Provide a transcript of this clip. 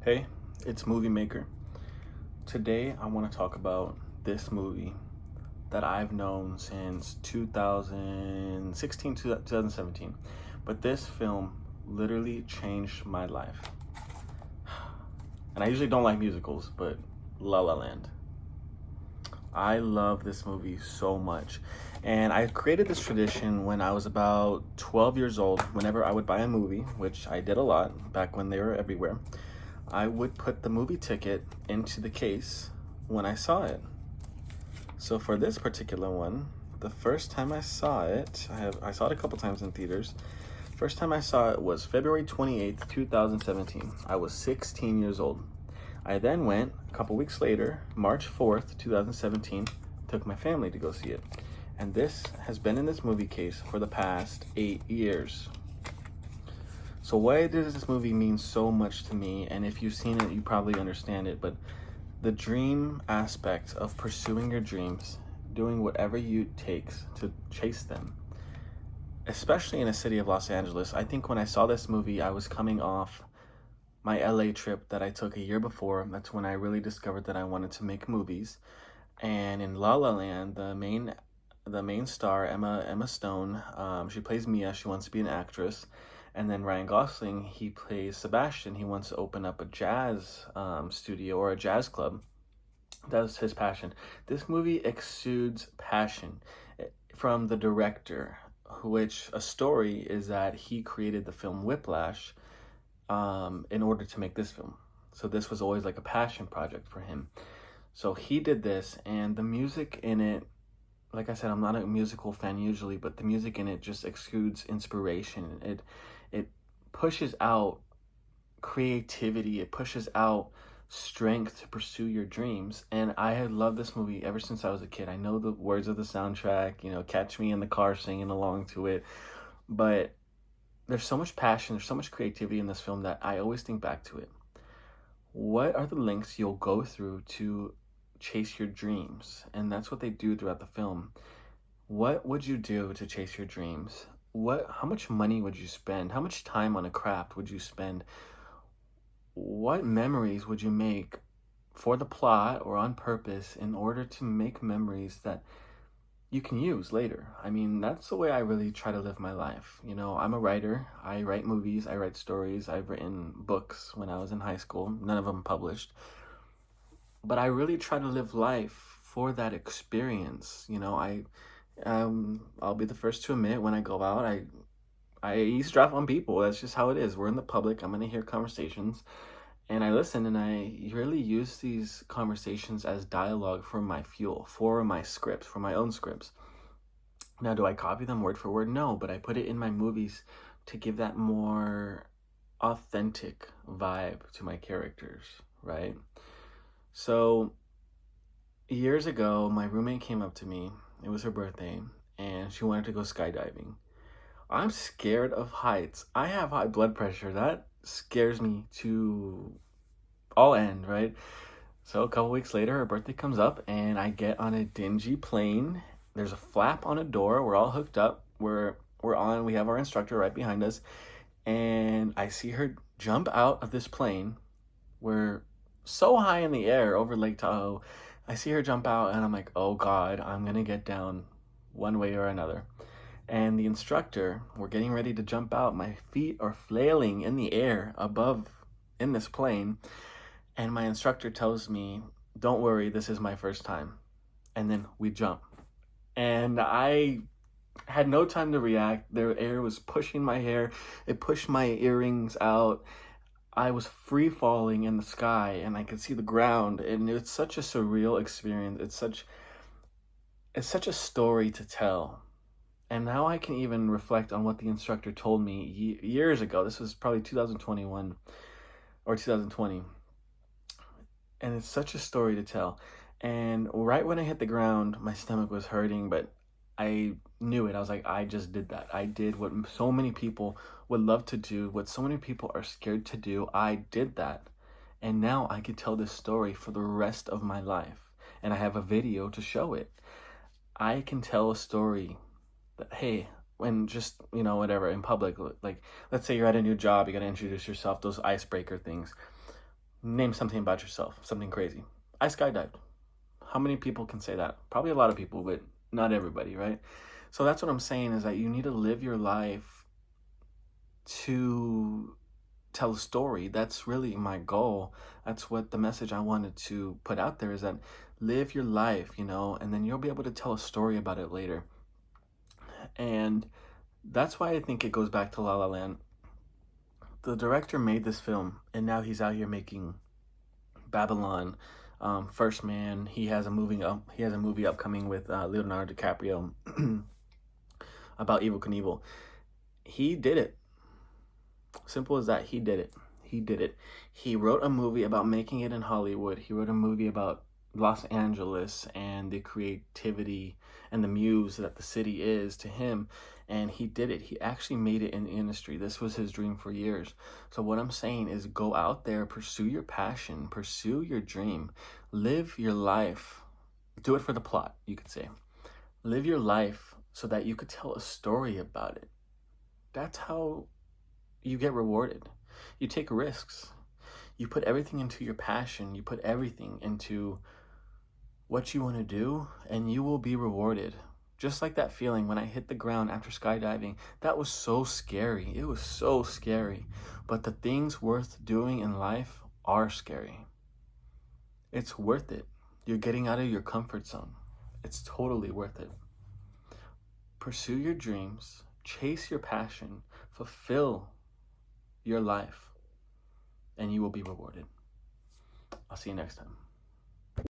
Hey, it's Movie Maker. Today I want to talk about this movie that I've known since 2016 to 2017. But this film literally changed my life. And I usually don't like musicals, but La La Land. I love this movie so much. And I created this tradition when I was about 12 years old. Whenever I would buy a movie, which I did a lot back when they were everywhere, I would put the movie ticket into the case when I saw it. So for this particular one, the first time I saw it, I saw it a couple times in theaters. First time I saw it was February 28th, 2017. I was 16 years old. I then went a couple weeks later, March 4th, 2017, took my family to go see it. And this has been in this movie case for the past 8 years. So why does this movie mean so much to me? And if you've seen it, you probably understand it. But the dream aspect of pursuing your dreams, doing whatever it takes to chase them, especially in a city of Los Angeles. I think when I saw this movie, I was coming off my LA trip that I took a year before. That's when I really discovered that I wanted to make movies. And in La La Land, the main star, Emma Stone, she plays Mia. She wants to be an actress. And then Ryan Gosling, he plays Sebastian. He wants to open up a jazz studio or a jazz club. That's his passion. This movie exudes passion from the director, which a story is that he created the film Whiplash in order to make this film. So this was always like a passion project for him. So he did this, and the music in it, like I said, I'm not a musical fan usually, but the music in it just exudes inspiration. It pushes out creativity. It pushes out strength to pursue your dreams. And I had loved this movie ever since I was a kid. I know the words of the soundtrack, catch me in the car singing along to it. But there's so much passion, there's so much creativity in this film that I always think back to it. What are the lengths you'll go through to chase your dreams? And that's what they do throughout the film. What would you do to chase your dreams? How much money would you spend? How much time on a craft would you spend? What memories would you make for the plot or on purpose in order to make memories that you can use later? I mean, that's the way I really try to live my life. I'm a writer. I write movies, I write stories. I've written books when I was in high school, none of them published. But I really try to live life for that experience. I'll be the first to admit, when I go out, I eavesdrop on people. That's just how it is. We're in the public. I'm gonna hear conversations, and I listen, and I really use these conversations as dialogue for my fuel, for my scripts, for my own scripts. Now, do I copy them word for word? No, but I put it in my movies to give that more authentic vibe to my characters, right? So years ago, my roommate came up to me. It was her birthday, and she wanted to go skydiving. I'm scared of heights. I have high blood pressure. That scares me to all end, right? So a couple weeks later, her birthday comes up, and I get on a dingy plane. There's a flap on a door. We're all hooked up. We have our instructor right behind us, and I see her jump out of this plane. We're so high in the air over Lake Tahoe. I see her jump out, and I'm like, oh God, I'm gonna get down one way or another. And the instructor, we're getting ready to jump out. My feet are flailing in the air above in this plane. And my instructor tells me, don't worry, this is my first time. And then we jump. And I had no time to react. Their air was pushing my hair. It pushed my earrings out. I was free falling in the sky, and I could see the ground. And it's such a surreal experience. It's such a story to tell. And now I can even reflect on what the instructor told me years ago. This was probably 2021 or 2020. And it's such a story to tell. And right when I hit the ground, my stomach was hurting, but I knew it. I was like, I just did that. I did what so many people would love to do, what so many people are scared to do. I did that. And now I could tell this story for the rest of my life. And I have a video to show it. I can tell a story that, hey, when just, whatever, in public, like, let's say you're at a new job, you got to introduce yourself, those icebreaker things. Name something about yourself, something crazy. I skydived. How many people can say that? Probably a lot of people, but not everybody, right? So that's what I'm saying, is that you need to live your life to tell a story. That's really my goal. That's what the message I wanted to put out there, is that live your life, and then you'll be able to tell a story about it later. And that's why I think it goes back to La La Land. The director made this film, and now he's out here making Babylon, First Man. He has a movie upcoming with Leonardo DiCaprio about Evel Knievel. He did it. Simple as that. He did it. He did it. He wrote a movie about making it in Hollywood. He wrote a movie about Los Angeles and the creativity and the muse that the city is to him. And he did it. He actually made it in the industry. This was his dream for years. So what I'm saying is, go out there, pursue your passion, pursue your dream, live your life. Do it for the plot, you could say. Live your life so that you could tell a story about it. That's how you get rewarded. You take risks. You put everything into your passion. You put everything into what you want to do, and you will be rewarded. Just like that feeling when I hit the ground after skydiving. That was so scary. It was so scary. But the things worth doing in life are scary. It's worth it. You're getting out of your comfort zone. It's totally worth it. Pursue your dreams. Chase your passion. Fulfill your life. And you will be rewarded. I'll see you next time.